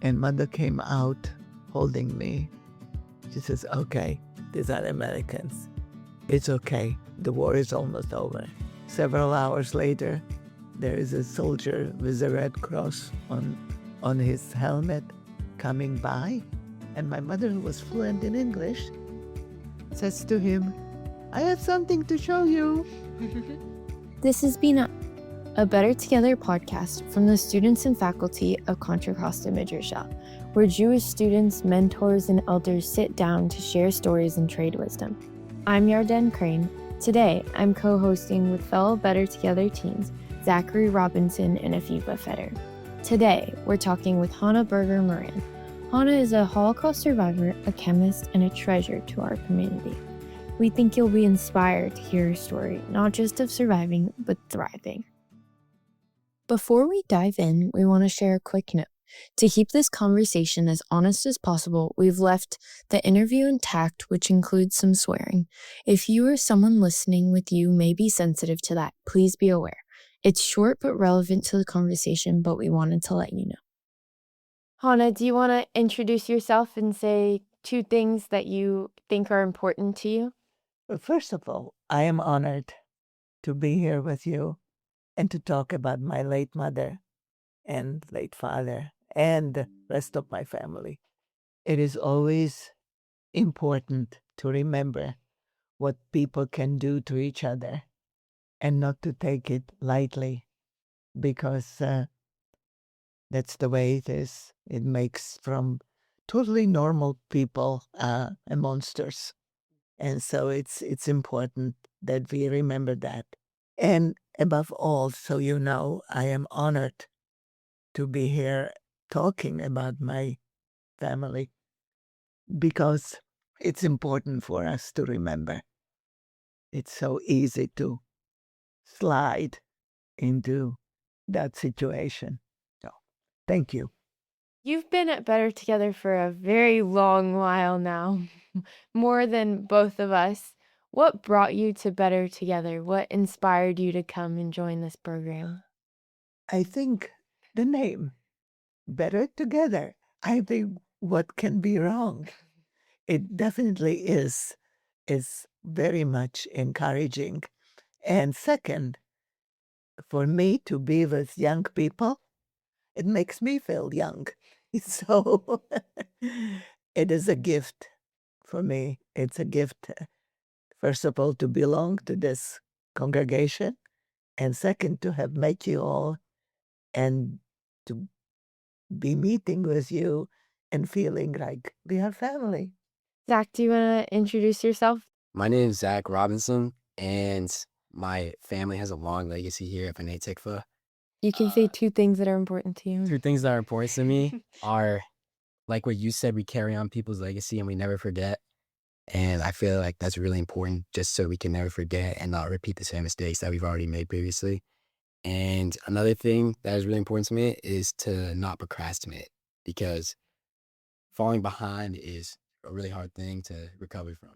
And mother came out holding me. She says, okay, these are Americans. It's okay. The war is almost over. Several hours later, there is a soldier with a red cross on his helmet coming by. And my mother, who was fluent in English, says to him, I have something to show you. This has been a Better Together podcast from the students and faculty of Contra Costa Midrasha, where Jewish students, mentors, and elders sit down to share stories and trade wisdom. I'm Yarden Crane. Today, I'm co-hosting with fellow Better Together teens, Zachary Robinson and Afiba Feder. Today, we're talking with Hana Berger Moran. Hana is a Holocaust survivor, a chemist, and a treasure to our community. We think you'll be inspired to hear her story, not just of surviving, but thriving. Before we dive in, we want to share a quick note. To keep this conversation as honest as possible, we've left the interview intact, which includes some swearing. If you or someone listening with you may be sensitive to that, please be aware. It's short but relevant to the conversation, but we wanted to let you know. Hana, do you want to introduce yourself and say 2 things that you think are important to you? Well, first of all, I am honored to be here with you and to talk about my late mother and late father and the rest of my family. It is always important to remember what people can do to each other and not to take it lightly, because that's the way it is. It makes from totally normal people monsters. And so it's important that we remember that. And above all, so you know, I am honored to be here talking about my family, because it's important for us to remember. It's so easy to slide into that situation. So, thank you. You've been at Better Together for a very long while now, more than both of us. What brought you to Better Together? What inspired you to come and join this program? I think the name, Better Together, I think what can be wrong? It definitely is very much encouraging. And second, for me to be with young people, it makes me feel young. So it is a gift for me. It's a gift, first of all, to belong to this congregation, and second, to have met you all and to be meeting with you and feeling like we are family. Zach, do you want to introduce yourself? My name is Zach Robinson, and my family has a long legacy here at B'nai Tikva. You can say 2 things that are important to you. 2 things that are important to me are, like what you said, we carry on people's legacy and we never forget. And I feel like that's really important, just so we can never forget and not repeat the same mistakes that we've already made previously. And another thing that is really important to me is to not procrastinate, because falling behind is a really hard thing to recover from.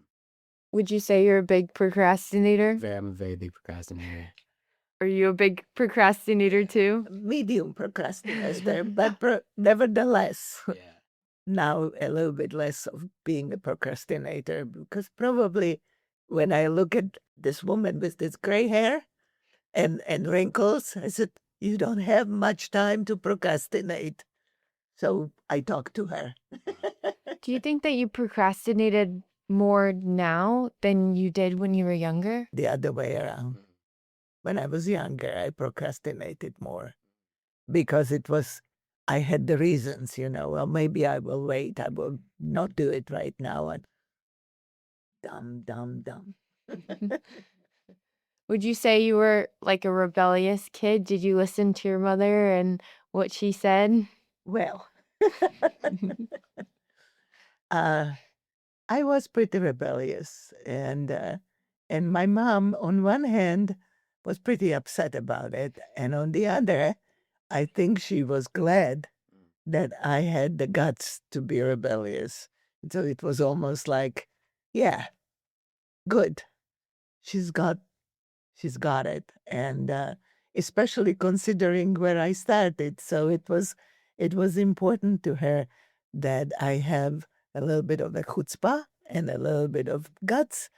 Would you say you're a big procrastinator? I'm a very big procrastinator. Are you a big procrastinator too? Medium procrastinator, but nevertheless, Yeah. now a little bit less of being a procrastinator, because probably when I look at this woman with this gray hair and wrinkles, I said, you don't have much time to procrastinate. So I talked to her. Do you think that you procrastinated more now than you did when you were younger? The other way around. When I was younger, I procrastinated more because I had the reasons, well, maybe I will wait. I will not do it right now. And dumb. Would you say you were like a rebellious kid? Did you listen to your mother and what she said? Well, I was pretty rebellious, and my mom, on one hand, was pretty upset about it, and on the other, I think she was glad that I had the guts to be rebellious. So it was almost like, yeah, good. She's got it, and especially considering where I started. So it was it was important to her that I have a little bit of a chutzpah and a little bit of guts.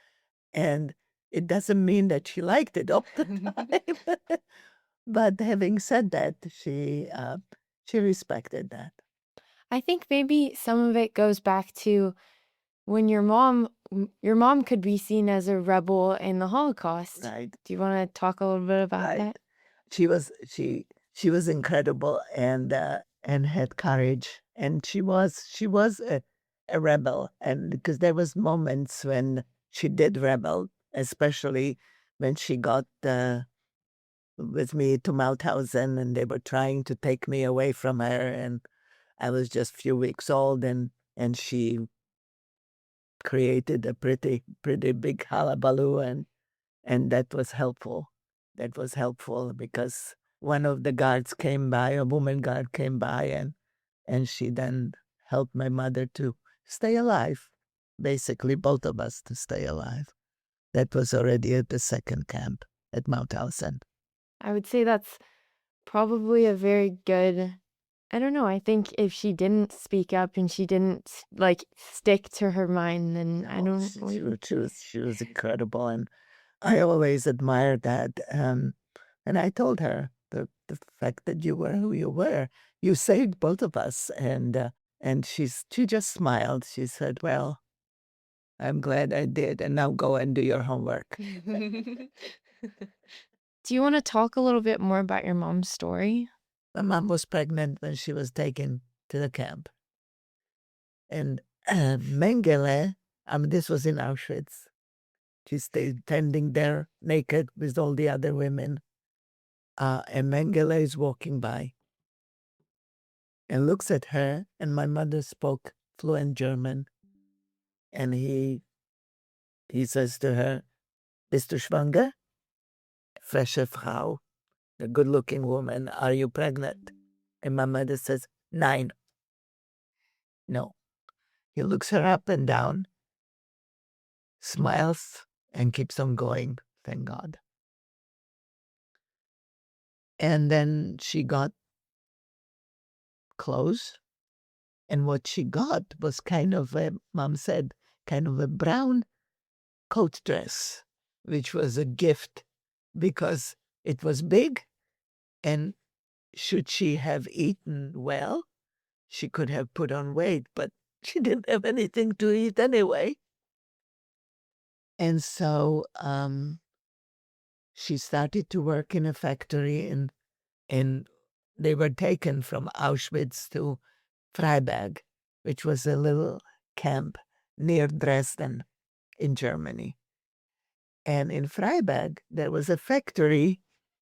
And it doesn't mean that she liked it all the time. But having said that, she respected that. I think maybe some of it goes back to when your mom could be seen as a rebel in the Holocaust. Right. Do you want to talk a little bit about Right. that? She was incredible and had courage, and she was a rebel, and because there was moments when she did rebel, especially when she got with me to Mauthausen, and they were trying to take me away from her, and I was just a few weeks old, and she created a pretty big hullabaloo, and that was helpful. That was helpful because one of the guards came by, a woman guard came by, and she then helped my mother to stay alive. Basically, both of us to stay alive. That was already at the second camp at Mauthausen. I would say that's probably a very good. I don't know. I think if she didn't speak up and she didn't like stick to her mind, then I No, don't. she was incredible, and I always admired that. And I told her the fact that you were who you were, you saved both of us, and she just smiled. She said, "Well, I'm glad I did, and now go and do your homework." Do you want to talk a little bit more about your mom's story? My mom was pregnant when she was taken to the camp, and Mengele, this was in Auschwitz. She stayed standing there naked with all the other women. And Mengele is walking by and looks at her, and my mother spoke fluent German, and he says to her, "Bist du schwanger?" Frische Frau, the good-looking woman, "Are you pregnant?" And my mother says, "Nein." No. He looks her up and down, smiles, and keeps on going, thank God. And then she got clothes, and what she got was kind of Mom said, kind of a brown coat dress, which was a gift because it was big, and should she have eaten well, she could have put on weight, but she didn't have anything to eat anyway. And so she started to work in a factory, and they were taken from Auschwitz to Freiberg, which was a little camp near Dresden in Germany. And in Freiberg, there was a factory,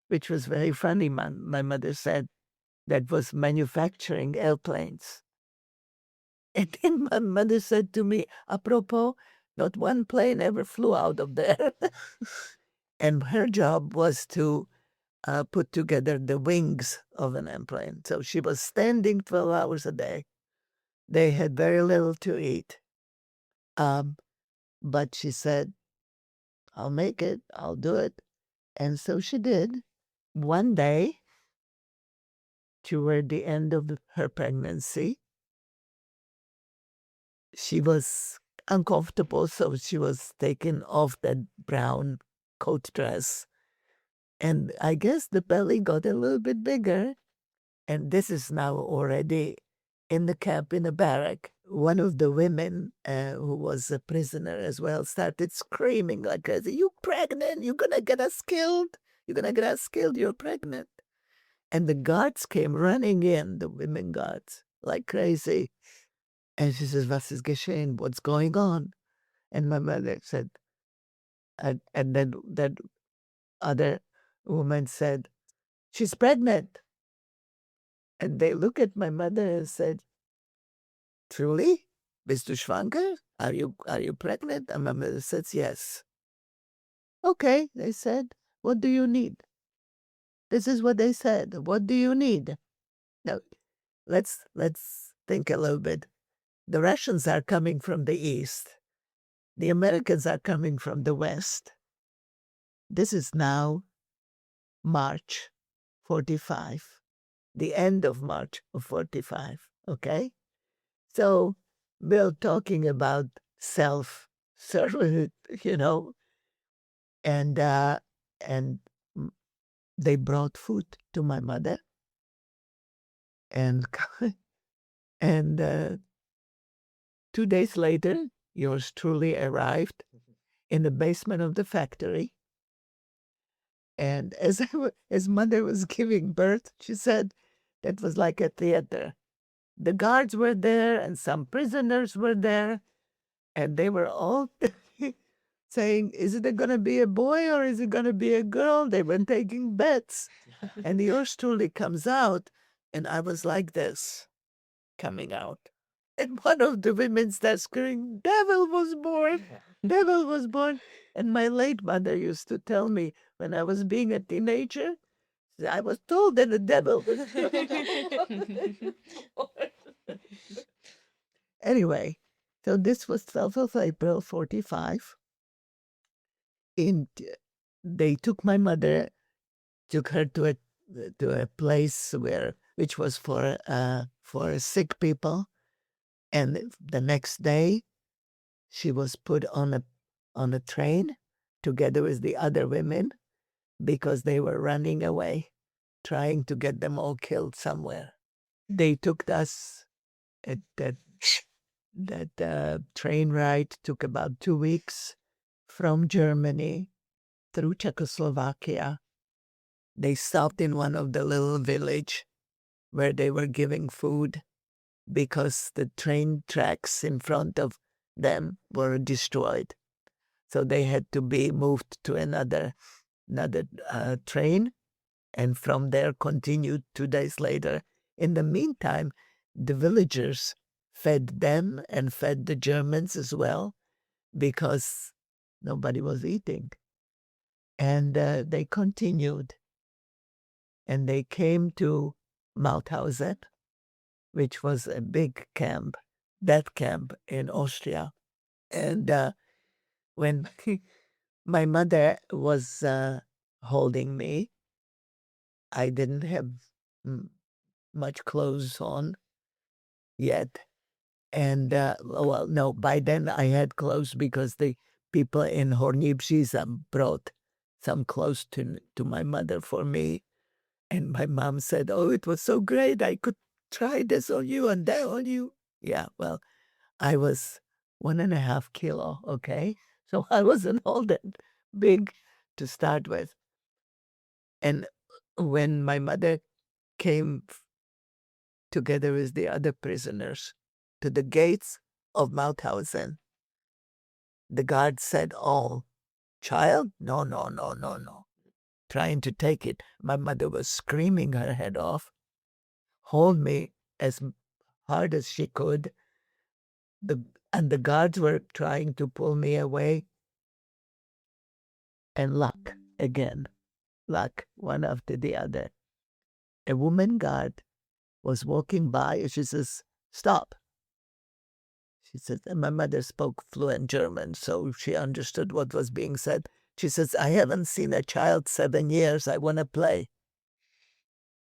which was very funny, my mother said, that was manufacturing airplanes. And then my mother said to me, apropos, not one plane ever flew out of there. And her job was to put together the wings of an airplane. So she was standing 12 hours a day. They had very little to eat. But she said, I'll make it, I'll do it. And so she did. One day, toward the end of her pregnancy, she was uncomfortable, so she was taking off that brown coat dress. And I guess the belly got a little bit bigger. And this is now already in the camp, in a barrack. One of the women who was a prisoner as well started screaming like crazy, "You pregnant? You're going to get us killed. You're going to get us killed. You're pregnant." And the guards came running in, the women guards, like crazy. And she says, "Was ist geschehen? What's going on?" And my mother said, and then that other woman said, "She's pregnant." And they look at my mother and said, "Truly? Bist du schwanger? Are you pregnant?" And my mother says, "Yes." "Okay," they said. "What do you need?" This is what they said. "What do you need?" Now, let's think a little bit. The Russians are coming from the east. The Americans are coming from the west. This is now March 45. the end of March of 45, okay? So Bill talking about self-servant, and and mm, they brought food to my mother, and and 2 days later, yours truly arrived in the basement of the factory. And as mother was giving birth, she said that was like a theater. The guards were there and some prisoners were there, and they were all saying, is it going to be a boy or is it going to be a girl? They were taking bets. And yours truly comes out, and I was like this, coming out. And one of the women starts screaming, devil was born, devil was born. And my late mother used to tell me when I was being a teenager, I was told that the devil was born. Anyway, so this was 12th of April, 45. And they took my mother, took her to a place which was for sick people. And the next day, she was put on a train together with the other women because they were running away, trying to get them all killed somewhere. They took us at that train ride took about 2 weeks from Germany through Czechoslovakia. They stopped in one of the little village where they were giving food because the train tracks in front of them were destroyed. So they had to be moved to another train, and from there continued 2 days later. In the meantime, the villagers fed them and fed the Germans as well because nobody was eating. And they continued. And they came to Mauthausen, which was a big camp, that camp in Austria. And when my mother was holding me, I didn't have much clothes on yet. And, well, no, by then I had clothes because the people in Horní Bříza brought some clothes to my mother for me. And my mom said, oh, it was so great. I could try this on you and that on you. Yeah, well, I was 1.5 kilo, okay? So I wasn't all that big to start with. And when my mother came together with the other prisoners to the gates of Mauthausen, the guard said, oh, child? No, no, no, no, no. Trying to take it. My mother was screaming her head off. Hold me as hard as she could. And the guards were trying to pull me away. And luck again. Luck, one after the other. A woman guard was walking by and she says, stop. She said, and my mother spoke fluent German, so she understood what was being said. She says, I haven't seen a child 7 years. I want to play.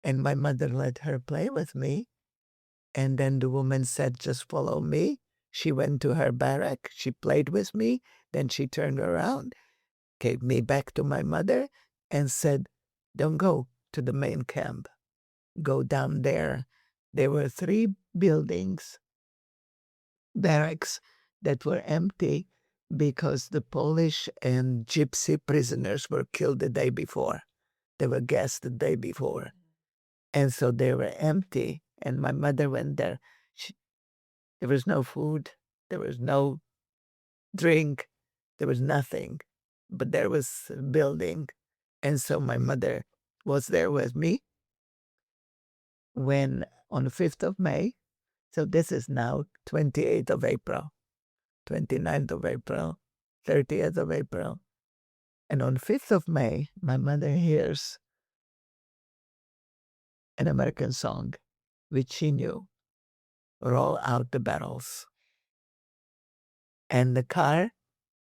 And my mother let her play with me. And then the woman said, just follow me. She went to her barrack. She played with me. Then she turned around, gave me back to my mother, and said, don't go to the main camp. Go down there. There were 3 buildings, barracks, that were empty because the Polish and Gypsy prisoners were killed the day before. They were gassed the day before. And so they were empty. And my mother went there. There was no food. There was no drink. There was nothing. But there was a building. And so my mother was there with me when on the 5th of May, so this is now 28th of April, 29th of April, 30th of April. And on 5th of May, my mother hears an American song, which she knew, Roll Out the Barrels. And the car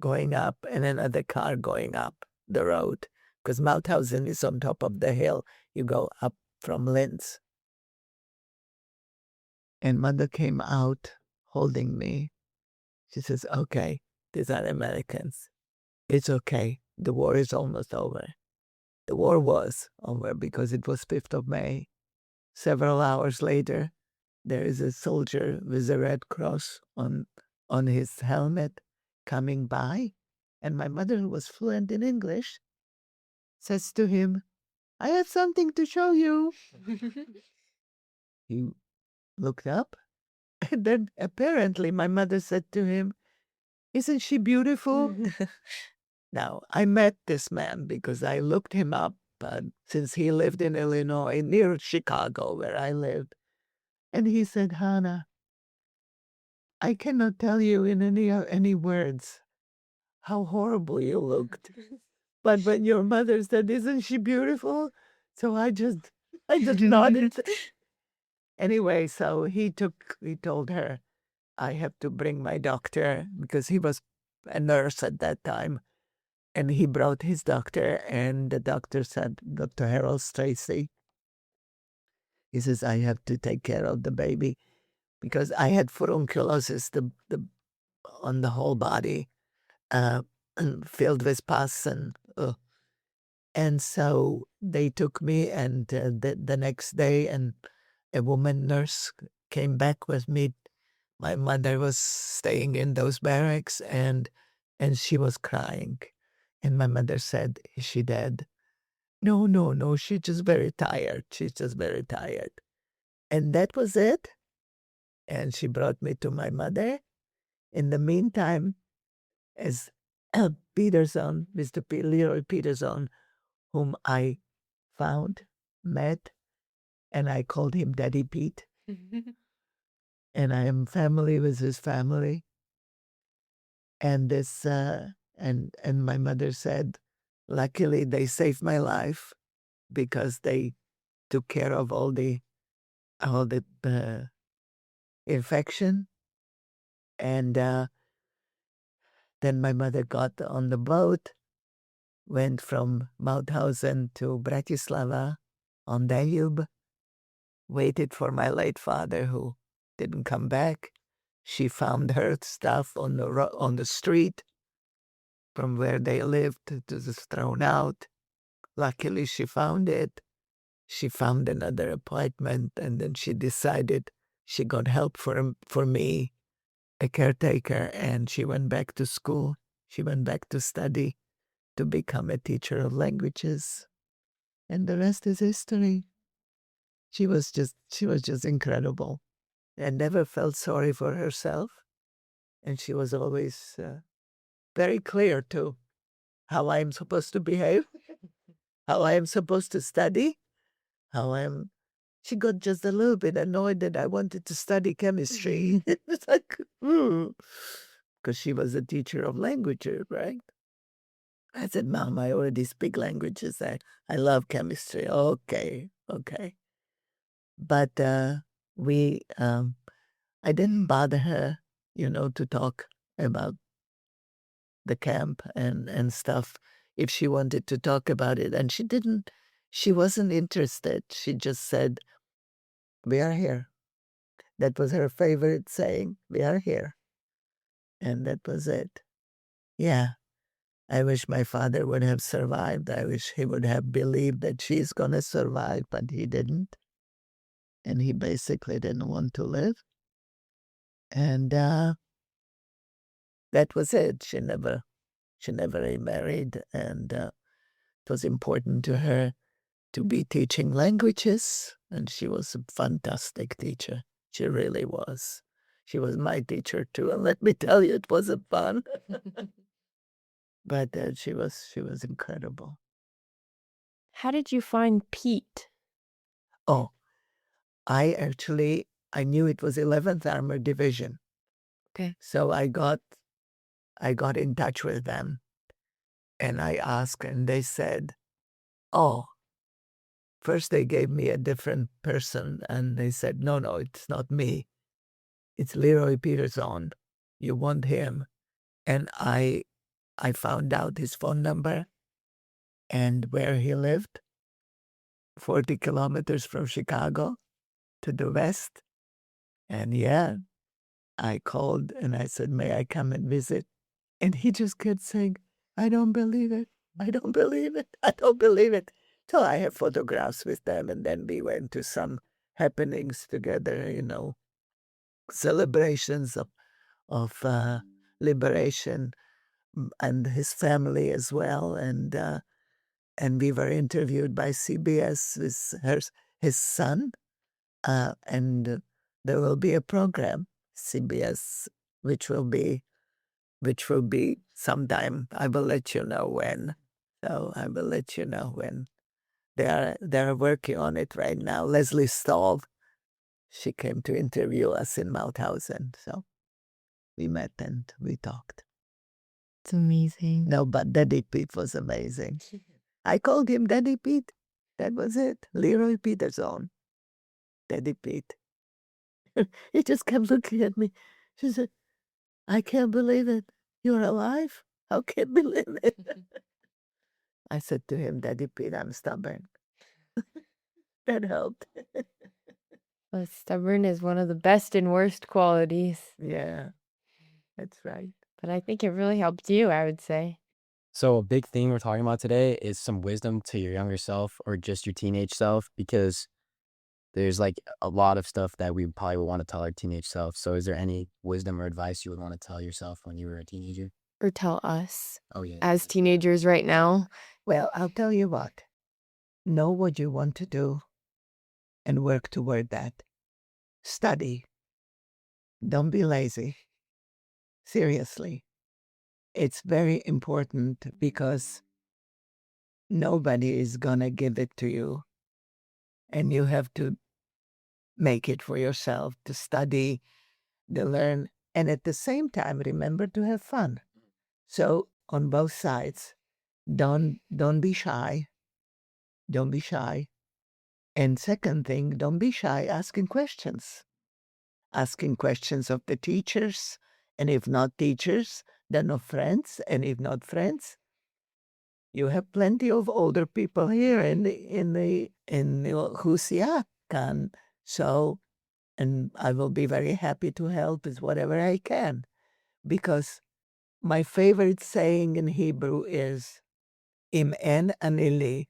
going up and another car going up the road, because Mauthausen is on top of the hill. You go up from Linz. And mother came out holding me. She says, okay, these are Americans. It's okay. The war is almost over. The war was over because it was 5th of May. Several hours later, there is a soldier with a red cross on his helmet coming by. And my mother, who was fluent in English, says to him, I have something to show you. He looked up, and then apparently my mother said to him, isn't she beautiful? Now, I met this man because I looked him up since he lived in Illinois, near Chicago, where I lived. And he said, Hana, I cannot tell you in any words how horrible you looked. But when your mother said, isn't she beautiful? So I just nodded. Anyway, so he told her, I have to bring my doctor because he was a nurse at that time. And he brought his doctor, and the doctor said, Dr. Harold Stacy, he says, I have to take care of the baby because I had furunculosis on the whole body, filled with pus. And so they took me, and the next day, and a woman nurse came back with me. My mother was staying in those barracks, and she was crying. And my mother said, is she dead? No, no, no, she's just very tired. She's just very tired. And that was it. And she brought me to my mother. In the meantime, as Peterson, Mr. Leroy Peterson, whom I found, met, and I called him Daddy Pete. And I am family with his family. And this, and my mother said, luckily they saved my life because they took care of all the infection. And then my mother got on the boat, went from Mauthausen to Bratislava on Danube, waited for my late father who didn't come back. She found her stuff on the street from where they lived. It was just thrown out. Luckily, she found it. She found another apartment, and then she decided she got help for me, a caretaker, and she went back to school. She went back to study to become a teacher of languages. And the rest is history. She was just incredible and never felt sorry for herself. And she was always very clear to how I am supposed to behave, how I am supposed to study, how I am. She got just a little bit annoyed that I wanted to study chemistry. It was like, because she was a teacher of languages, right? I said, Mom, I already speak languages. I love chemistry. Okay, okay. But I didn't bother her, to talk about the camp and stuff if she wanted to talk about it. And she wasn't interested. She just said, we are here. That was her favorite saying, we are here. And that was it. Yeah. I wish my father would have survived. I wish he would have believed that she's going to survive, but he didn't. And he basically didn't want to live. And that was it. She never remarried. And it was important to her to be teaching languages. And she was a fantastic teacher. She really was. She was my teacher too. And let me tell you, it wasn't fun. But she was incredible. How did you find Pete? Oh, I knew it was 11th Armored Division. Okay. So I got in touch with them, and I asked, and they said, oh, first they gave me a different person, and they said, no, it's not me. It's Leroy Peterson. You want him. And I found out his phone number and where he lived, 40 kilometers from Chicago to the west. And yeah, I called and I said, may I come and visit? And he just kept saying, I don't believe it. I don't believe it. I don't believe it. So I have photographs with them. And then we went to some happenings together, celebrations of liberation, and his family as well. And we were interviewed by CBS with his son. And there will be a program, CBS, which will be sometime. I will let you know when. So I will let you know when. They are working on it right now. Leslie Stahl, she came to interview us in Mauthausen. So we met and we talked. It's amazing. No, but Daddy Pete was amazing. I called him Daddy Pete. That was it. Leroy Peterson. Daddy Pete. He just kept looking at me. She said, I can't believe it. You're alive? How can I believe it? I said to him, Daddy Pete, I'm stubborn. That helped. Well, stubborn is one of the best and worst qualities, Yeah, that's right. but I think it really helped you, I would say. So a big thing we're talking about today is some wisdom to your younger self or just your teenage self, because there's like a lot of stuff that we probably would want to tell our teenage self. So is there any wisdom or advice you would want to tell yourself when you were a teenager? Or tell us Oh, yeah. as teenagers right now. Well, I'll tell you what. Know what you want to do and work toward that. Study. Don't be lazy. Seriously. It's very important because nobody is going to give it to you. And you have to make it for yourself, to study, to learn, and at the same time, remember to have fun. So on both sides, don't be shy. Don't be shy. And second thing, don't be shy asking questions. Asking questions of the teachers, and if not teachers, then of friends, and if not friends, you have plenty of older people here in the Husia can. So, and I will be very happy to help with whatever I can, because my favorite saying in Hebrew is "Im en anili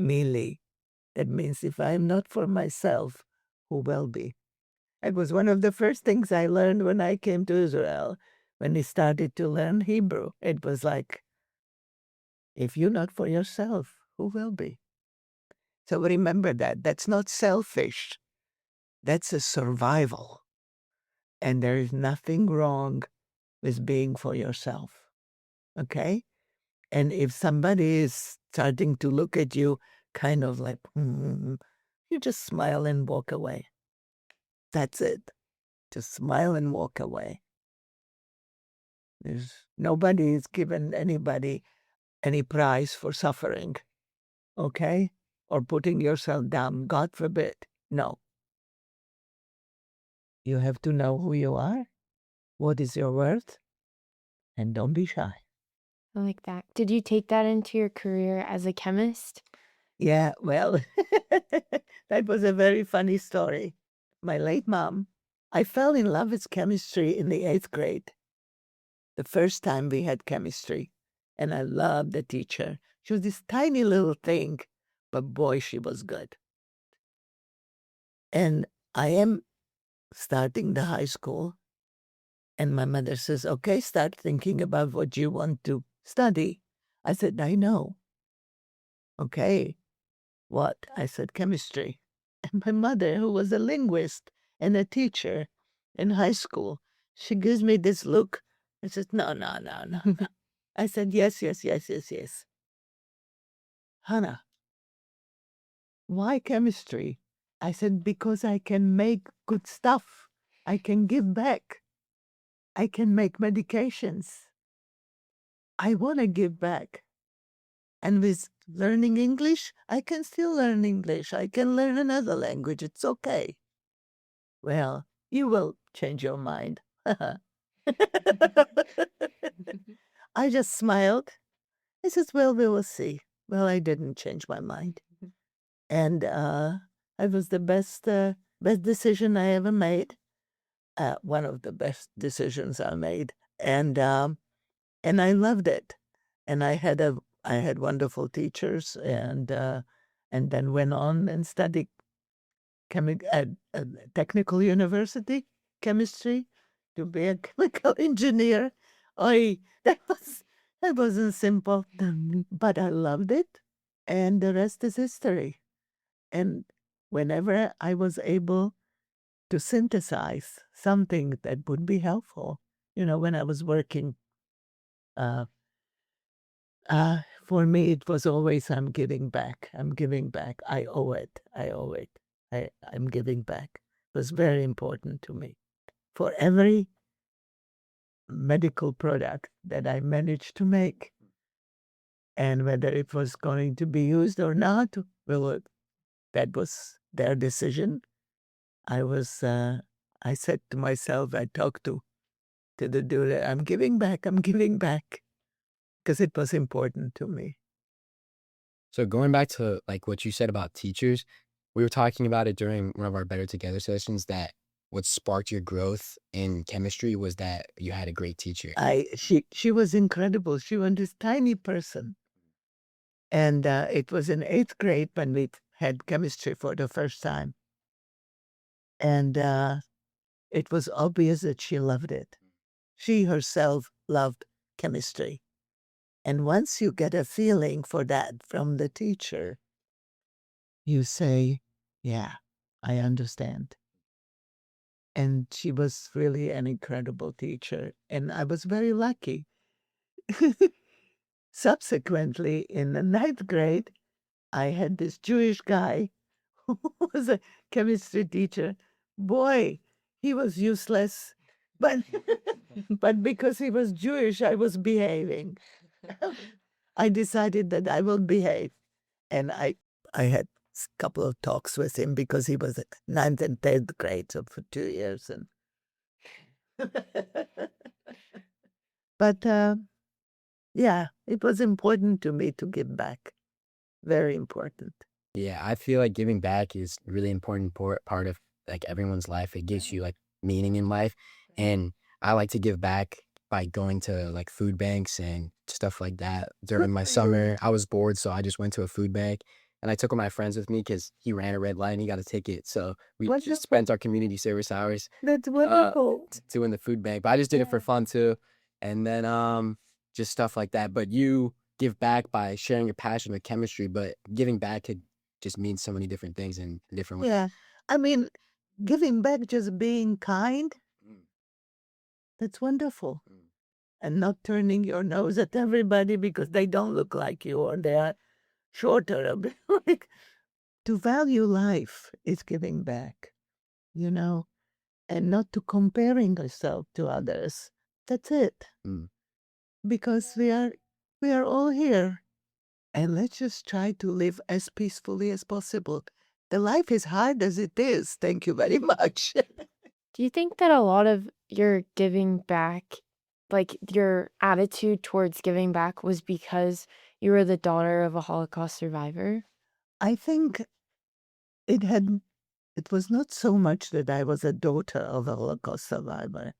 mili." That means if I am not for myself, who will be? It was one of the first things I learned when I came to Israel, when I started to learn Hebrew. It was like, if you're not for yourself, who will be? So remember that. That's not selfish. That's a survival. And there is nothing wrong with being for yourself. Okay? And if somebody is starting to look at you kind of like, you just smile and walk away. That's it. Just smile and walk away. Nobody is given anybody any prize for suffering, okay? Or putting yourself down, God forbid. No. You have to know who you are, what is your worth, and don't be shy. I like that. Did you take that into your career as a chemist? Yeah, well, that was a very funny story. My late mom, I fell in love with chemistry in the 8th grade. The first time we had chemistry, and I loved the teacher. She was this tiny little thing, but boy, she was good. And I am starting the high school, and my mother says, okay, start thinking about what you want to study. I said, I know. Okay, what? I said, chemistry. And my mother, who was a linguist and a teacher in high school, she gives me this look and says, no, no, no, no, no. I said, yes, yes, yes, yes, yes. Hana, why chemistry? I said, because I can make good stuff. I can give back. I can make medications. I want to give back. And with learning English, I can still learn English. I can learn another language. It's okay. Well, you will change your mind. I just smiled. I said, well, we will see. Well, I didn't change my mind. And I was the best Best decision I ever made. One of the best decisions I made, and I loved it. And I had wonderful teachers, and then went on and studied at a technical university chemistry to be a chemical engineer. I that wasn't simple, but I loved it, and the rest is history. And whenever I was able to synthesize something that would be helpful, when I was working, uh, for me it was always I'm giving back. I'm giving back. I owe it. I owe it. I'm giving back. It was very important to me. For every medical product that I managed to make, and whether it was going to be used or not, well, that was their decision. I said to myself, I talked to the dude, I'm giving back, because it was important to me. So going back to like what you said about teachers, we were talking about it during one of our Better Together sessions that what sparked your growth in chemistry was that you had a great teacher. She was incredible. She was this tiny person. And it was in 8th grade when we had chemistry for the first time. And it was obvious that she loved it. She herself loved chemistry. And once you get a feeling for that from the teacher, you say, yeah, I understand. And she was really an incredible teacher. And I was very lucky. Subsequently, in the 9th grade, I had this Jewish guy who was a chemistry teacher. Boy, he was useless. But but because he was Jewish, I was behaving. I decided that I will behave. And I had a couple of talks with him because he was at 9th and 10th grade, so for 2 years. And but yeah, it was important to me to give back. Very important. Yeah, I feel like giving back is a really important part of like everyone's life. It gives you like meaning in life. And I like to give back by going to like food banks and stuff like that. During my for you. summer, I was bored, so I just went to a food bank and I took one of my friends with me because he ran a red light and he got a ticket. So we just Wonderful. spent our community service hours That's wonderful. doing the food bank. But I just did it for fun too. And then just stuff like that. But you give back by sharing your passion with chemistry, but giving back could just means so many different things in different ways. Yeah. I mean, giving back, just being kind, Mm, that's wonderful. mm. And not turning your nose at everybody because they don't look like you or they are shorter. A bit. Like, to value life is giving back, and not to comparing yourself to others. That's it. Mm. Because we are all here. And let's just try to live as peacefully as possible. The life is hard as it is. Thank you very much. Do you think that a lot of your giving back, like your attitude towards giving back, was because you were the daughter of a Holocaust survivor? I think it was not so much that I was a daughter of a Holocaust survivor.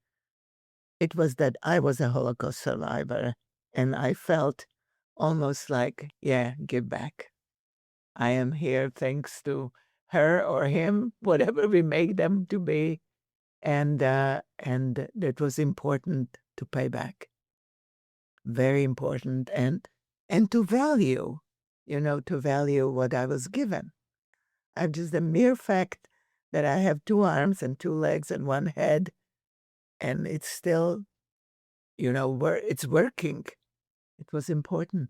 It was that I was a Holocaust survivor, and I felt almost like, yeah, give back. I am here thanks to her or him, whatever we make them to be, and it was important to pay back. Very important, and to value, to value what I was given. I'm just the mere fact that I have 2 arms and 2 legs and 1 head, and it's still, it's working. It was important.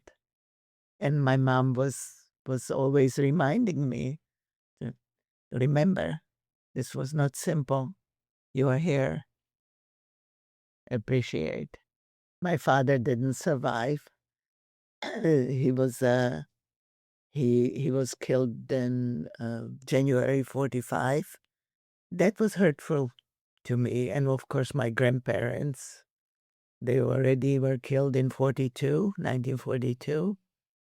And my mom was always reminding me to remember, this was not simple. You are here. Appreciate. My father didn't survive. He was he was killed in January 45. That was hurtful to me, and of course my grandparents. They already were killed in 1942,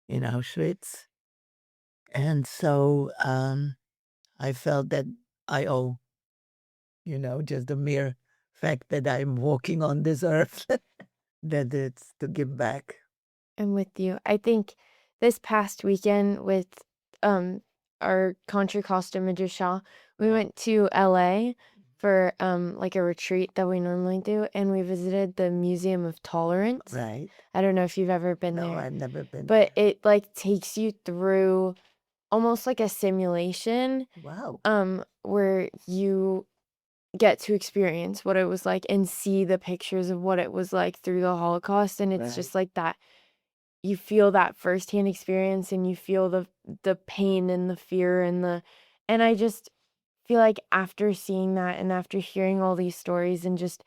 in Auschwitz. And so I felt that I owe, just the mere fact that I'm walking on this earth, that it's to give back. I'm with you. I think this past weekend with our Contra Costa Midrasha, we went to LA for like a retreat that we normally do, and we visited the Museum of Tolerance. Right. I don't know if you've ever been No, there, I've never been but there. it like takes you through almost like a simulation Wow. where you get to experience what it was like and see the pictures of what it was like through the Holocaust, and it's Right. just like that you feel that firsthand experience and you feel the pain and the fear and I just feel like after seeing that and after hearing all these stories and just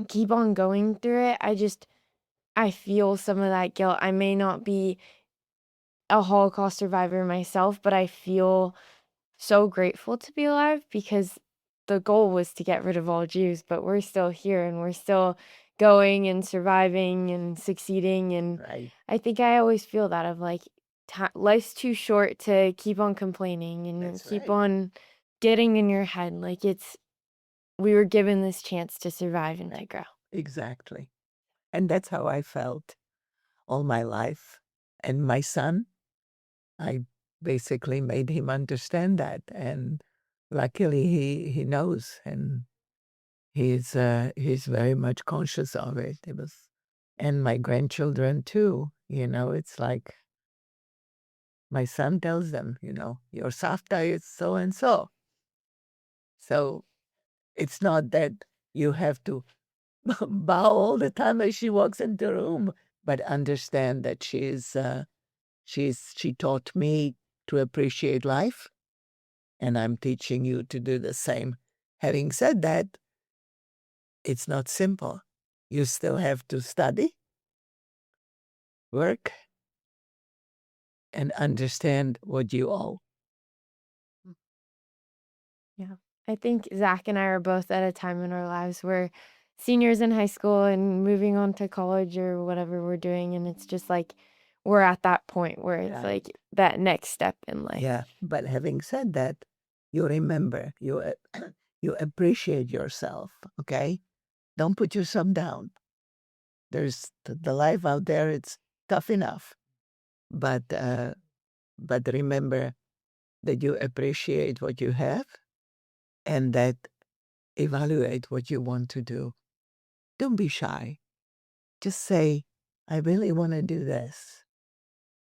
keep on going through it, I feel some of that guilt. I may not be a Holocaust survivor myself, but I feel so grateful to be alive because the goal was to get rid of all Jews, but we're still here and we're still going and surviving and succeeding. And Right. I think I always feel that of like, life's too short to keep on complaining and That's keep right. on getting in your head. Like we were given this chance to survive and to grow. Exactly. And that's how I felt all my life. And my son, I basically made him understand that. And luckily he knows, and he's very much conscious of it. And my grandchildren too, it's like my son tells them, your savta is so and so. So it's not that you have to bow all the time as she walks into the room, but understand that she taught me to appreciate life, and I'm teaching you to do the same. Having said that, it's not simple. You still have to study, work, and understand what you owe. Yeah. I think Zach and I are both at a time in our lives where seniors in high school and moving on to college or whatever we're doing. And it's just like we're at that point where it's Right. like that next step in life. Yeah, but having said that, you remember, you appreciate yourself, okay? Don't put yourself down. There's the life out there, it's tough enough. But remember that you appreciate what you have and that evaluate what you want to do. Don't be shy. Just say, I really want to do this.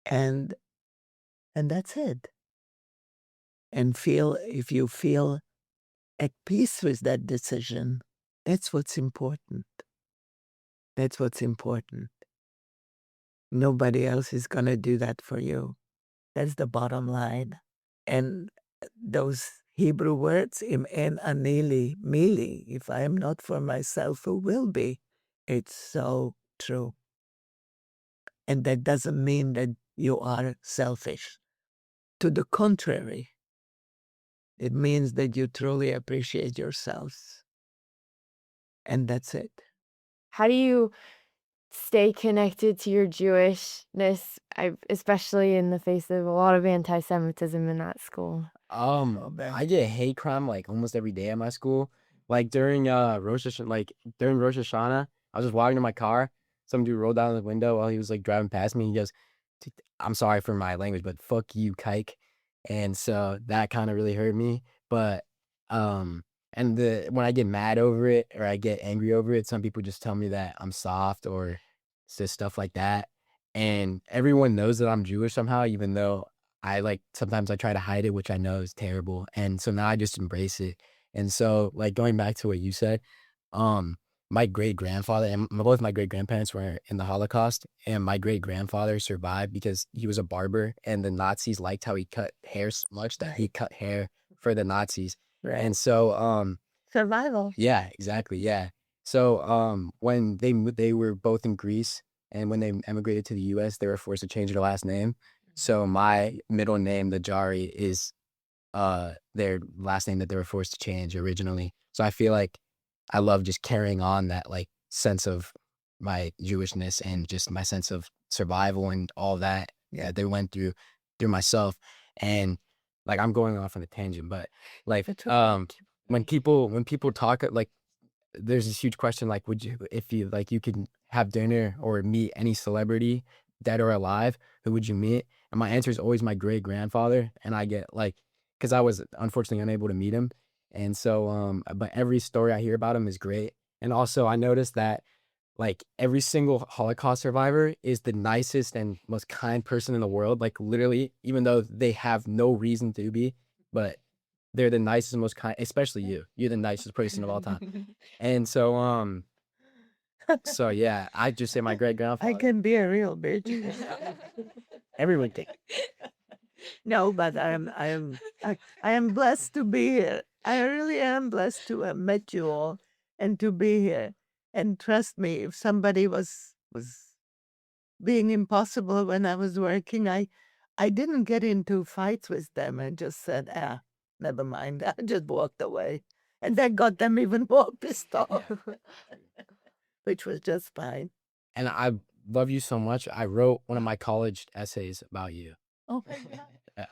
And that's it. And if you feel at peace with that decision, that's what's important. That's what's important. Nobody else is going to do that for you. That's the bottom line. And those Hebrew words, im en anili mili, if I am not for myself, who will be? It's so true. And that doesn't mean that you are selfish. To the contrary, it means that you truly appreciate yourselves. And that's it. How do you stay connected to your Jewishness, especially in the face of a lot of anti-Semitism in that school? Man. I get hate crime like almost every day at my school. Like during during Rosh Hashanah, I was just walking in my car. Some dude rolled down the window while he was like driving past me. He goes, I'm sorry for my language, but fuck you, kike. And so that kind of really hurt me. But and when I get mad over it or I get angry over it, some people just tell me that I'm soft or just stuff like that. And everyone knows that I'm Jewish somehow, even though sometimes I try to hide it, which I know is terrible. And so now I just embrace it. And so like going back to what you said, my great grandfather and both my great grandparents were in the Holocaust, and my great grandfather survived because he was a barber, and the Nazis liked how he cut hair so much that he cut hair for the Nazis. Right. And so Survival. yeah, exactly, yeah. So when they were both in Greece, and when they emigrated to the US, they were forced to change their last name. So my middle name, the Jari, is their last name that they were forced to change originally. So I feel like I love just carrying on that like sense of my Jewishness and just my sense of survival and all that Yeah. that they went through myself. And like I'm going off on a tangent, but like It's okay. when people talk like there's this huge question like would you if you like you could have dinner or meet any celebrity dead or alive, who would you meet? And my answer is always my great grandfather, and I get like because I was unfortunately unable to meet him, and so but every story I hear about him is great. And also I noticed that like every single Holocaust survivor is the nicest and most kind person in the world, like literally, even though they have no reason to be, but they're the nicest and most kind, especially you. You're the nicest person of all time. And so yeah, I just say my great I grandfather. can be a real bitch. Everyone think. No, but I am blessed to be here. I really am blessed to have met you all and to be here. And trust me, if somebody was being impossible when I was working, I didn't get into fights with them. I just said, never mind. I just walked away. And that got them even more pissed off, which was just fine. And I love you so much. I wrote one of my college essays about you. Oh my God. Yeah.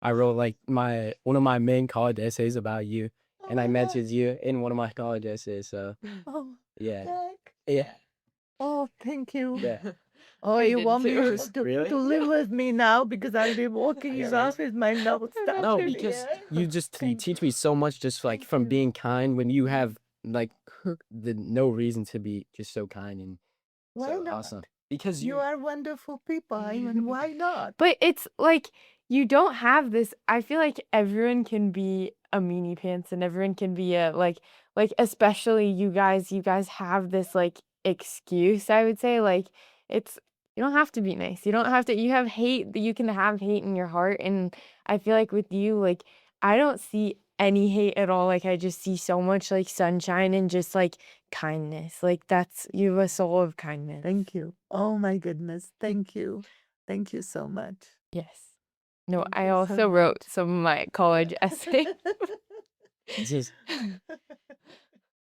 I wrote like one of my main college essays about you, Oh and I my God. mentioned you in one of my college essays. So Oh, yeah, Jack. yeah, Oh, thank you. yeah. Oh, I you did want me too. to Really? live with me now because I'll be walking Yeah, around with my nose stuck No, in the because air? you Thank teach me so much just like Thank from you. being kind when you have like the no reason to be just so kind and Why so not? awesome. Because You you are wonderful people. I mean, why not? But it's like you don't have this. I feel like everyone can be a meanie pants and everyone can be a like especially you guys have this like excuse, I would say. Like it's you don't have to be nice. You don't have to you have hate you can have hate in your heart. And I feel like with you, like I don't see any hate at all. Like I just see so much like sunshine and just like kindness. Like that's you have a soul of kindness. Thank you. Oh my goodness. Thank you. Thank you so much. Yes. No, Thank I you so also wrote much. some of my college essays. just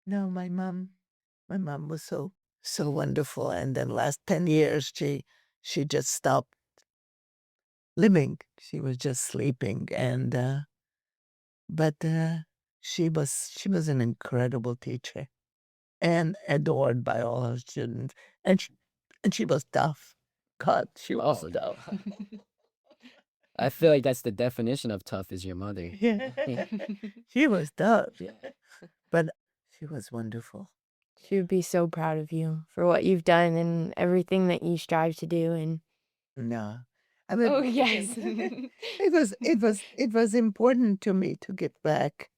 No, my mom was so wonderful. And then last 10 years, she just stopped living. She was just sleeping. And, but she was an incredible teacher and adored by all her students. And she was tough. God, she was oh, tough. I feel like that's the definition of tough is your mother. Yeah. She was tough. Yeah. But she was wonderful. She would be so proud of you for what you've done and everything that you strive to do. And No. I mean, oh yes, it was important to me to give back.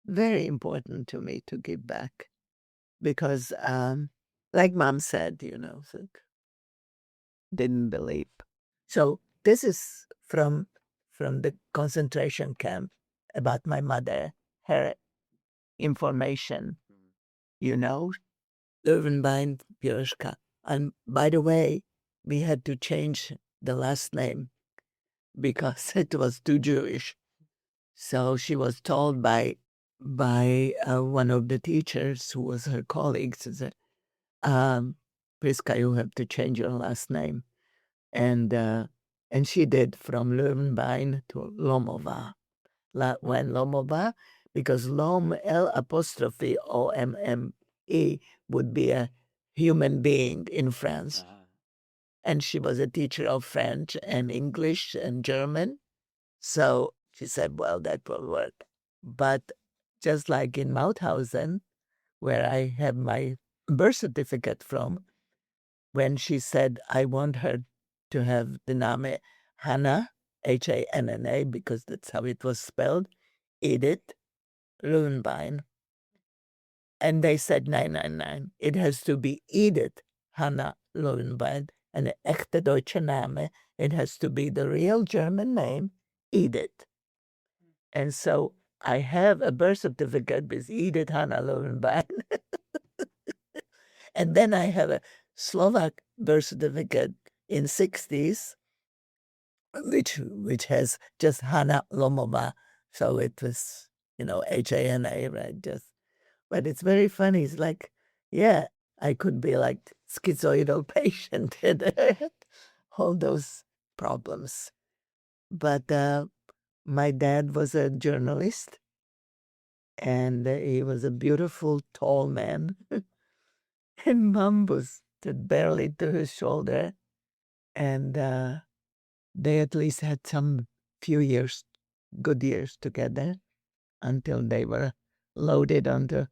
Very important to me to give back. Because like mom said, so didn't believe. So this is from the concentration camp about my mother, her information, you know, Löwenbein Piotrka. And by the way, we had to change the last name because it was too Jewish. So she was told by one of the teachers who was her colleague, she said, Priska, you have to change your last name. And she did from Löwenbein to Lomova. When Lomova, because Lom, L apostrophe O-M-M-E, would be a human being in France. And she was a teacher of French and English and German. So she said, well, that will work. But just like in Mauthausen, where I have my birth certificate from, when she said, I want her to have the name Hana, Hanna, because that's how it was spelled, Edith Löwenbein. And they said, nein. It has to be Edith Hana Löwenbein, an echte deutsche Name. It has to be the real German name, Edith. And so I have a birth certificate with Edith Hana Löwenbein. And then I have a Slovak birth certificate in 60s, which has just Hana Lomova. So it was, Hana, right? But it's very funny. It's like, yeah, I could be like schizoidal patient and all those problems. But My dad was a journalist, and he was a beautiful, tall man. And Mom was barely to his shoulder. And they at least had some few years, good years together until they were loaded onto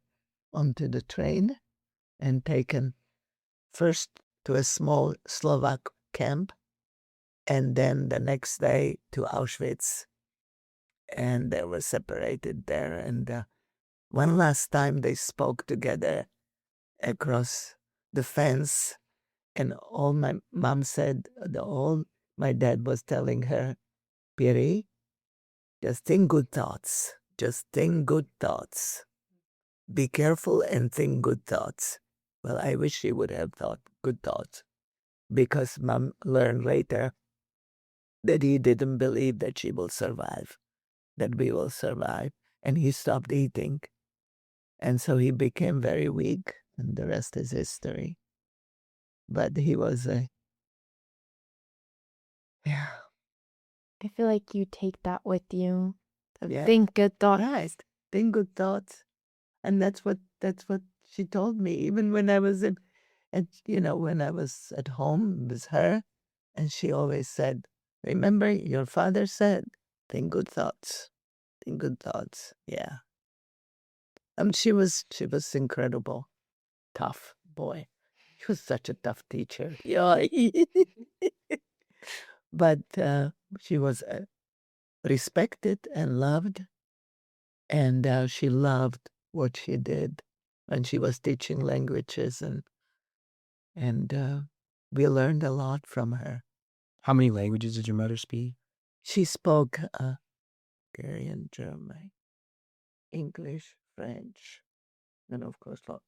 the train and taken first to a small Slovak camp, and then the next day to Auschwitz. And they were separated there. And one last time they spoke together across the fence, and all my mom said, all my dad was telling her, Piri, just think good thoughts. Just think good thoughts. Be careful and think good thoughts. Well, I wish she would have thought good thoughts, because Mom learned later that he didn't believe that she will survive, that we will survive, and he stopped eating. And so he became very weak, and the rest is history. But he was yeah. I feel like you take that with you. Yeah. Think good thoughts. Right. Think good thoughts. And that's what she told me. Even when I was when I was at home with her, and she always said, remember, your father said, think good thoughts. Think good thoughts. Yeah. She was incredible. Tough boy. He was such a tough teacher. Yeah. But she was respected and loved, and she loved what she did. And she was teaching languages, and we learned a lot from her. How many languages did your mother speak? She spoke Hungarian, German, English, French, and of course, five.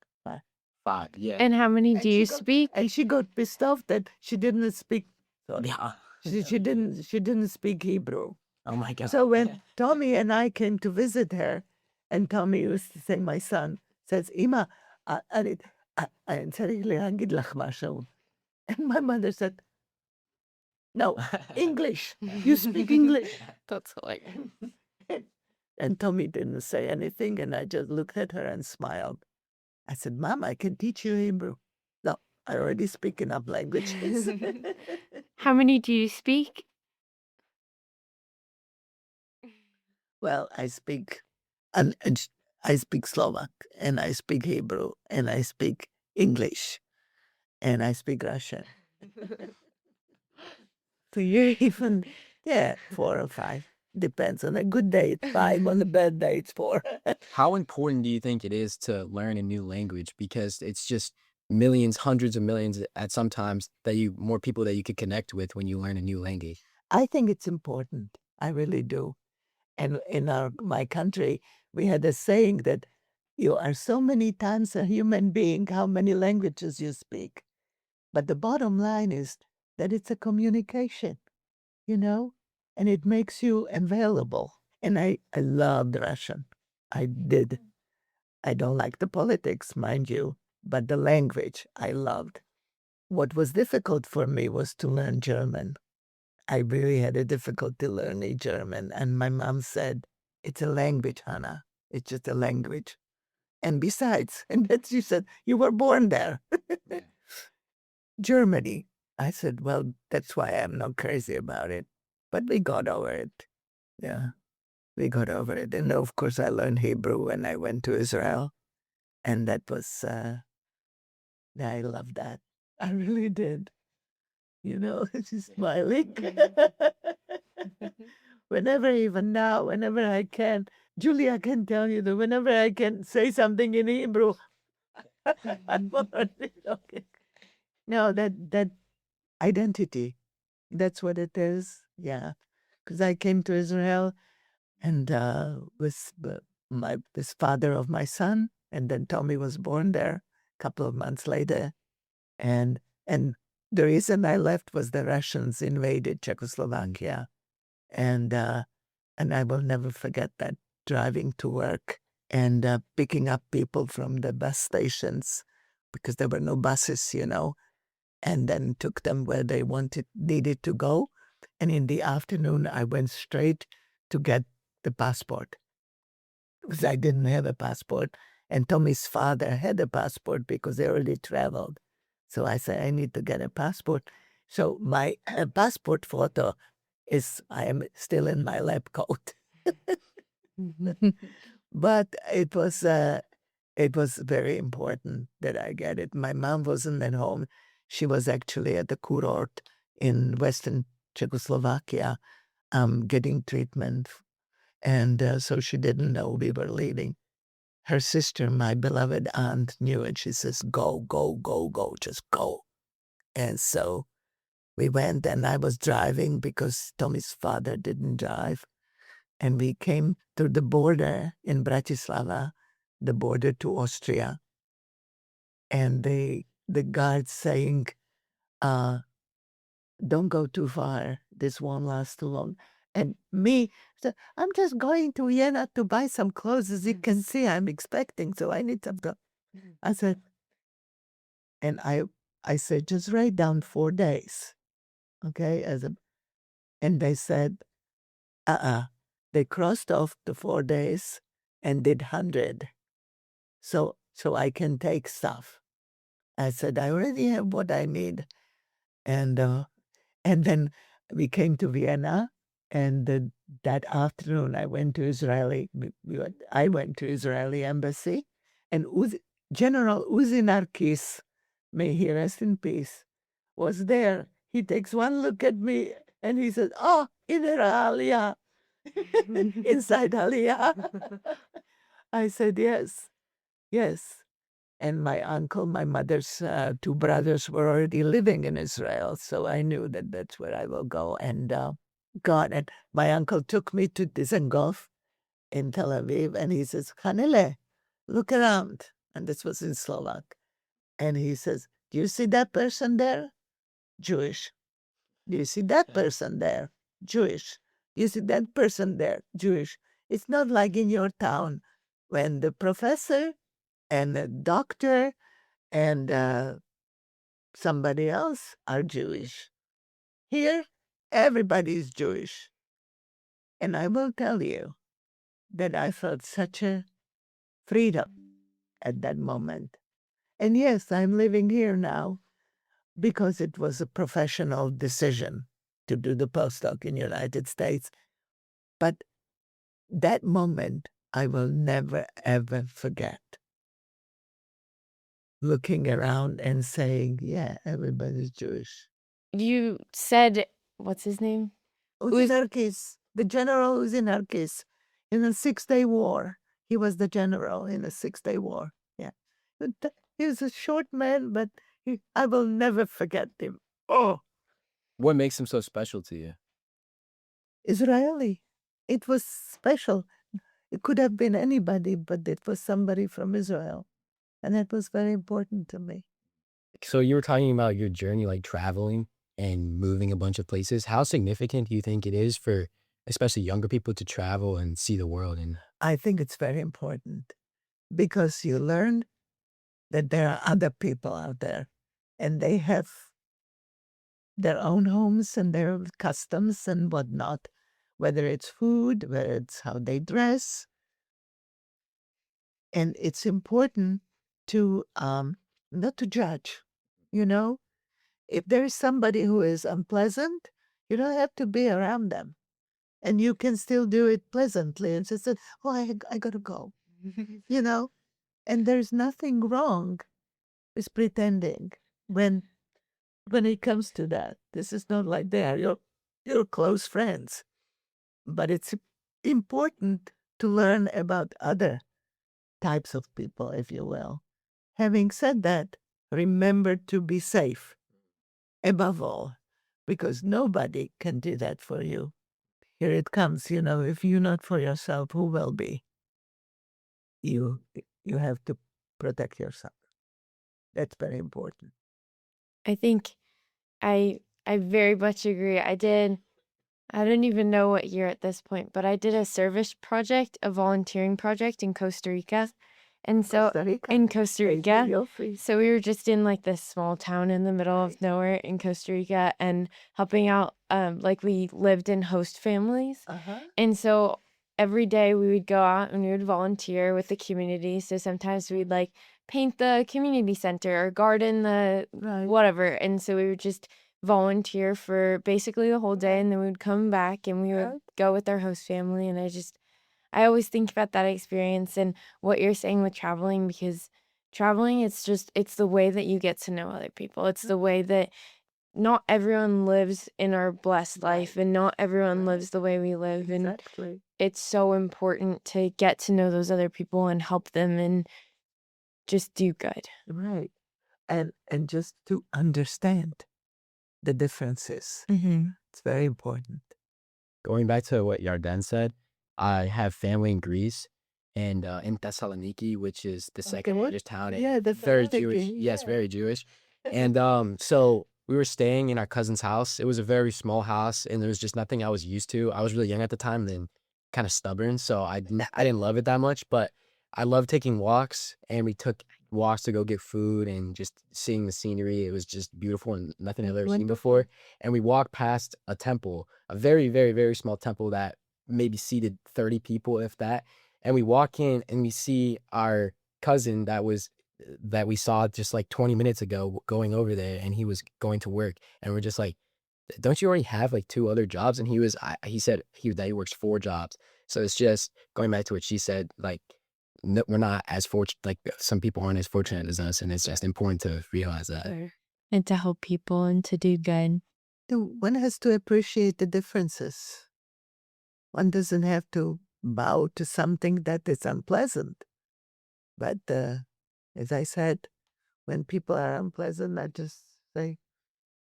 5, yeah. And how many do you speak? And she got pissed off that she didn't speak. Sorry. Yeah. She didn't speak Hebrew. Oh my God. So when Tommy and I came to visit her, and Tommy used to say, my son says, Ima, and my mother said, no, English. You speak English. That's hilarious. And Tommy didn't say anything, and I just looked at her and smiled. I said, Mom, I can teach you Hebrew. No, I already speak enough languages. How many do you speak? Well, I speak Slovak, and I speak Hebrew, and I speak English, and I speak Russian. So you're even, 4 or 5. Depends. On a good day, it's 5. On a bad day, it's 4. How important do you think it is to learn a new language? Because it's just millions, hundreds of millions at sometimes more people that you could connect with when you learn a new language. I think it's important. I really do. And in my country, we had a saying that you are so many times a human being, how many languages you speak. But the bottom line is that it's a communication, and it makes you available. And I loved Russian. I did. I don't like the politics, mind you, but the language I loved. What was difficult for me was to learn German. I really had a difficulty learning German. And my mom said, it's a language, Hana. It's just a language. And besides, and then she said, you were born there. Germany. I said, well, that's why I'm not crazy about it. But we got over it. Yeah, we got over it. And of course, I learned Hebrew when I went to Israel. And that was, I love that. I really did. She's smiling. Even now, whenever I can, Julia can tell you that whenever I can say something in Hebrew, I'm already okay. No, that identity, that's what it is. Yeah, because I came to Israel and with this father of my son, and then Tommy was born there a couple of months later, and the reason I left was the Russians invaded Czechoslovakia, and I will never forget that, driving to work and picking up people from the bus stations because there were no buses, and then took them where they needed to go. And in the afternoon, I went straight to get the passport because I didn't have a passport. And Tommy's father had a passport because they already traveled. So I said, I need to get a passport. So my passport photo is I am still in my lab coat. But it was very important that I get it. My mom wasn't at home. She was actually at the kurort in Western Czechoslovakia getting treatment. And so she didn't know we were leaving. Her sister, my beloved aunt, knew it. She says, go, go, go, go, just go. And so we went, and I was driving because Tommy's father didn't drive. And we came to the border in Bratislava, the border to Austria. And the guards saying, don't go too far. This won't last too long. And me, so I'm just going to Vienna to buy some clothes. As you can see, I'm expecting, so I need some clothes. I said, and I said, just write down 4 days, okay? And they said, They crossed off the 4 days and did 100. So I can take stuff. I said, I already have what I need. And then we came to Vienna, and that afternoon I went to I went to Israeli embassy, and General Uzi Narkis, may he rest in peace, was there. He takes one look at me and he says, "Oh, inner Aliyah." Inside Aliyah. I said, yes, yes. And my uncle, my mother's 2 brothers were already living in Israel. So I knew that that's where I will go. And and my uncle took me to Dizengoff in Tel Aviv. And he says, Hanele, look around. And this was in Slovak. And he says, do you see that person there? Jewish. Do you see that person there? Jewish. You see that person there? Jewish. It's not like in your town when the professor and the doctor and somebody else are Jewish. Here, everybody's Jewish. And I will tell you that I felt such a freedom at that moment. And yes, I'm living here now because it was a professional decision to do the postdoc in the United States. But that moment, I will never, ever forget. Looking around and saying, yeah, everybody's Jewish. You said, what's his name? Uzinarkis, the general Uzinarkis, in the 6-Day War. He was the general in the 6-Day War. Yeah. He was a short man, but I will never forget him. Oh, What makes him so special to you? Israeli. It was special. It could have been anybody, but it was somebody from Israel. And that was very important to me. So you were talking about your journey, like traveling and moving a bunch of places. How significant do you think it is for especially younger people to travel and see the world? And I think it's very important because you learn that there are other people out there and they have their own homes and their customs and whatnot, whether it's food, whether it's how they dress. And it's important to not to judge, you know? If there is somebody who is unpleasant, you don't have to be around them. And you can still do it pleasantly and just say, oh, I gotta go, you know? And there's nothing wrong with pretending when it comes to that. This is not like they are your close friends. But it's important to learn about other types of people, if you will. Having said that, remember to be safe above all, because nobody can do that for you. Here it comes, if you're not for yourself, who will be? You have to protect yourself. That's very important. I think I very much agree. I don't even know what year at this point, but I did a service project, a volunteering project in Costa Rica. And so Costa Rica. in Costa Baby, Rica, you're free. so we were just in like this small town in the middle of nowhere in Costa Rica and helping out, like we lived in host families. Uh-huh. And so every day we would go out and we would volunteer with the community. So sometimes we'd like paint the community center or garden the Right. whatever. And so we would just volunteer for basically the whole day and then we would come back and we would Right. go with our host family. And I always think about that experience and what you're saying with traveling, because traveling, it's the way that you get to know other people. It's the way that not everyone lives in our blessed life and not everyone lives the way we live. And Exactly. it's so important to get to know those other people and help them and just do good. Right. And just to understand the differences. Mm-hmm. It's very important. Going back to what Yarden said, I have family in Greece and in Thessaloniki, which is the second what? largest town. Yeah, very Thessaloniki, Jewish. Yes, yeah. very Jewish. And so we were staying in our cousin's house. It was a very small house, and there was just nothing I was used to. I was really young at the time, then kind of stubborn, so I didn't love it that much. But I love taking walks, and we took walks to go get food and just seeing the scenery. It was just beautiful and nothing I've ever seen before. And we walked past a temple, a very, very, very small temple that maybe seated 30 people, if that. And we walk in and we see our cousin that we saw just like 20 minutes ago going over there, and he was going to work. And we're just like, don't you already have like 2 other jobs? And he said that he works 4 jobs. So it's just going back to what she said, like, no, we're not as fortunate, like some people aren't as fortunate as us. And it's just important to realize that. And to help people and to do good. One has to appreciate the differences. One doesn't have to bow to something that is unpleasant. But as I said, when people are unpleasant, I just say,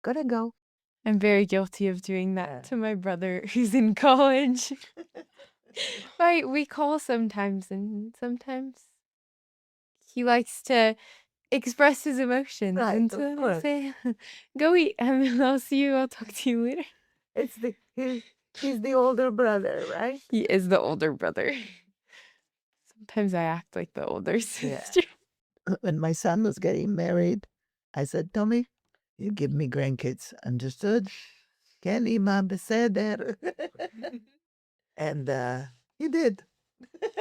gotta go. I'm very guilty of doing that Yeah. to my brother who's in college. Right, we call sometimes, and sometimes he likes to express his emotions. Right, And of so I course. say, go eat, and I'll see you. I'll talk to you later. He's the older brother, right? He is the older brother. Sometimes I act like the older Yeah. sister. When my son was getting married, I said, Tommy, you give me grandkids. Understood? Kenny, Mom said that. And he did.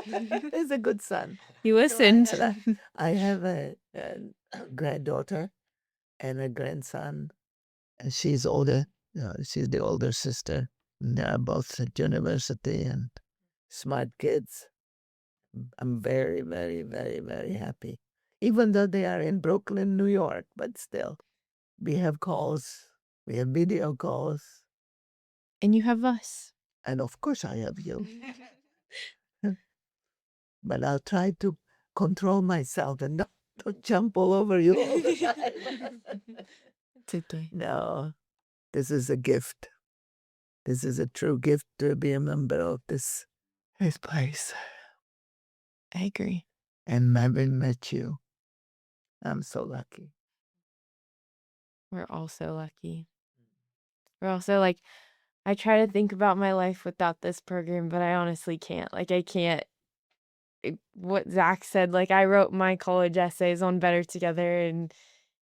He's a good son. He listened. I have a granddaughter and a grandson. And she's older. She's the older sister. They're both at university and smart kids. I'm very, very, very, very happy. Even though they are in Brooklyn, New York, but still, we have calls. We have video calls. And you have us. And of course I have you. But I'll try to control myself and not jump all over you all the time. It's okay. No, this is a gift. This is a true gift to be a member of this place. I agree. And having met you, I'm so lucky. We're all so lucky. We're also like, I try to think about my life without this program, but I honestly can't. Like, I can't. What Zach said, like, I wrote my college essays on Better Together, and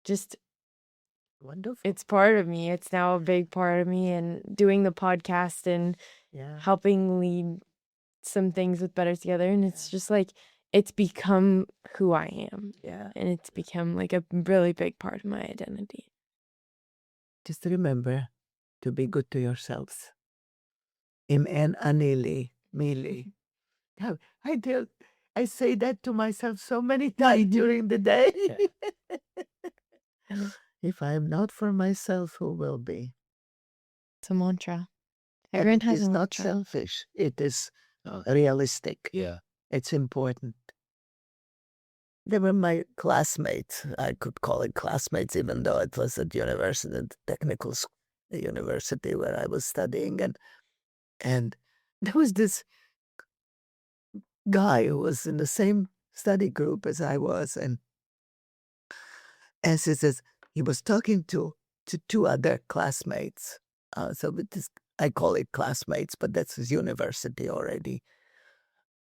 just, Wonderful. it's part of me. It's now a big part of me, and doing the podcast and Yeah. helping lead some things with Better Together. And it's just like, it's become who I am. Yeah. And it's become like a really big part of my identity. Just remember to be good to yourselves. Im en anili, mili. I say that to myself so many times during the day. If I am not for myself, who will be? It's a mantra. And Everyone it has is a not mantra. selfish. It is realistic. Yeah. It's important. They were my classmates. I could call it classmates, even though it was at university, the technical university where I was studying. And there was this guy who was in the same study group as I was. And she says, he was talking to 2 other classmates. So with this, I call it classmates, but that's his university already.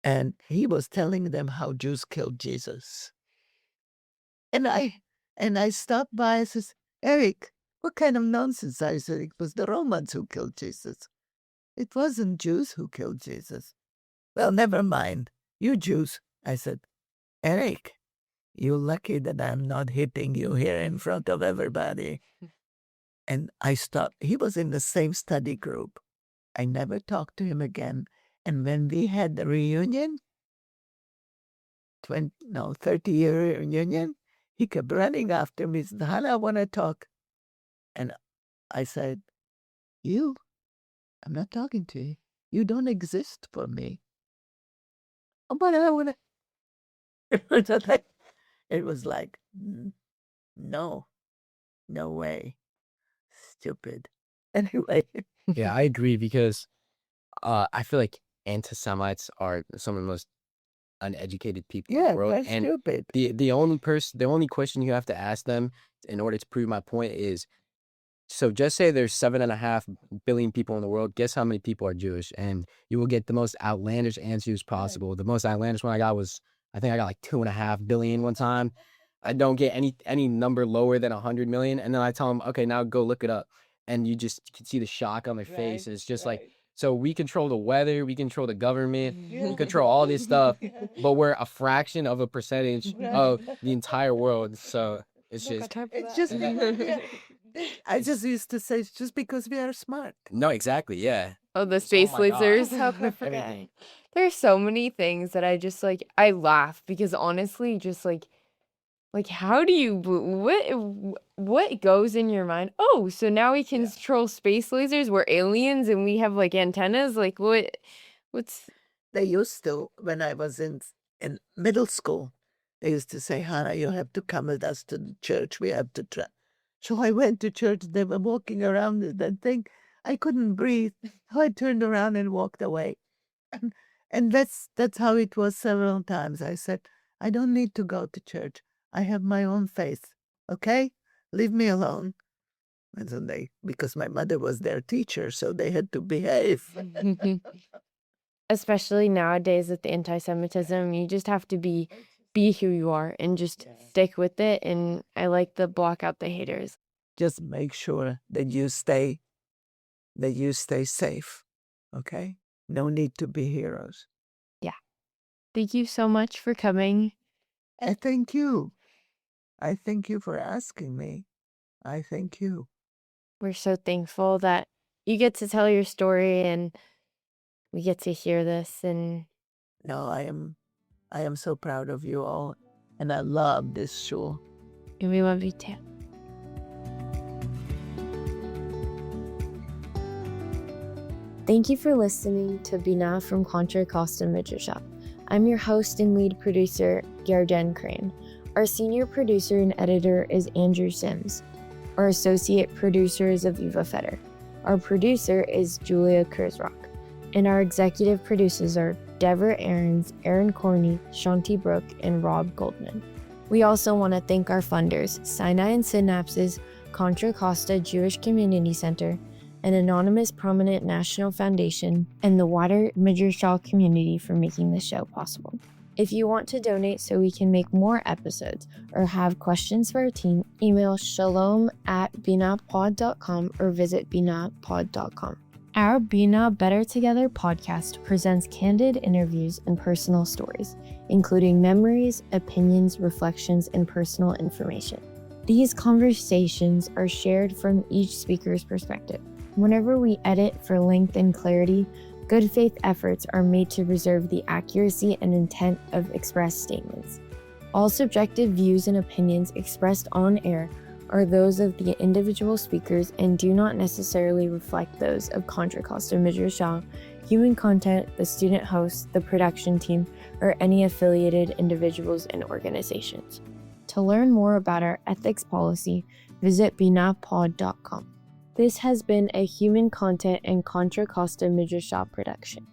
And he was telling them how Jews killed Jesus. And I stopped by and says, Eric, what kind of nonsense? I said, it was the Romans who killed Jesus. It wasn't Jews who killed Jesus. Well, never mind. You Jews. I said, Eric, you're lucky that I'm not hitting you here in front of everybody. And I stopped. He was in the same study group. I never talked to him again. And when we had the reunion, 30-year reunion, he kept running after me. He said, Hana, I want to talk. And I said, I'm not talking to you. You don't exist for me. Oh, but I want to. It was like, no way. Stupid. Anyway. Yeah, I agree because I feel like anti-Semites are some of the most uneducated people in the world. They're And stupid. the only question you have to ask them in order to prove my point is, so just say there's 7.5 billion people in the world. Guess how many people are Jewish? And you will get the most outlandish answers possible. Right. The most outlandish one I got was, I think I got like 2.5 billion one time. I don't get any number lower than 100 million. And then I tell them, okay, now go look it up. And you just can see the shock on their face. And it's just like, so we control the weather, we control the government, we control all this stuff, but we're a fraction of a percentage of the entire world. So it's just I just used to say it's just because we are smart. No, exactly, yeah. Oh, the space lasers. How could I forget? There's so many things that I just I laugh because honestly, just like how do you what goes in your mind? Oh, so now we can control space lasers. We're aliens and we have like antennas. Like what's They used to, when I was in middle school, they used to say, Hana, you have to come with us to the church. We have to try. So I went to church. They were walking around with that thing. I couldn't breathe. So I turned around and walked away. And that's how it was several times. I said, I don't need to go to church. I have my own faith. Okay? Leave me alone. And so because my mother was their teacher, so they had to behave. especially nowadays with the anti-Semitism, you just have to be who you are and just stick with it. And I like the block out the haters. Just make sure that you stay safe. Okay? No need to be heroes. Yeah. Thank you so much for coming. I thank you. I thank you for asking me. I thank you. We're so thankful that you get to tell your story and we get to hear this. And No, I am so proud of you all, and I love this shul. and we love you too. Thank you for listening to Bina from Contra, Costa, Midrasha. I'm your host and lead producer, Yarden Crane. Our senior producer and editor is Andrew Sims. Our associate producer is Aviva Feder. Our producer is Julia Kurzrock. And our executive producers are Deborah Aarons, Aaron Corney, Shanti Brook, and Rob Goldman. We also want to thank our funders, Sinai Synapses, Contra Costa Jewish Community Center, an anonymous prominent national foundation, and the wider Midrasha community for making this show possible. If you want to donate so we can make more episodes or have questions for our team, email shalom@binapod.com or visit binapod.com. Our Bina Better Together podcast presents candid interviews and personal stories, including memories, opinions, reflections, and personal information. These conversations are shared from each speaker's perspective. Whenever we edit for length and clarity, good faith efforts are made to preserve the accuracy and intent of expressed statements. All subjective views and opinions expressed on air are those of the individual speakers and do not necessarily reflect those of Contra Costa Midrasha, human content, the student hosts, the production team, or any affiliated individuals and organizations. To learn more about our ethics policy, visit binapod.com. This has been a Human Content and Contra Costa Midrasha production.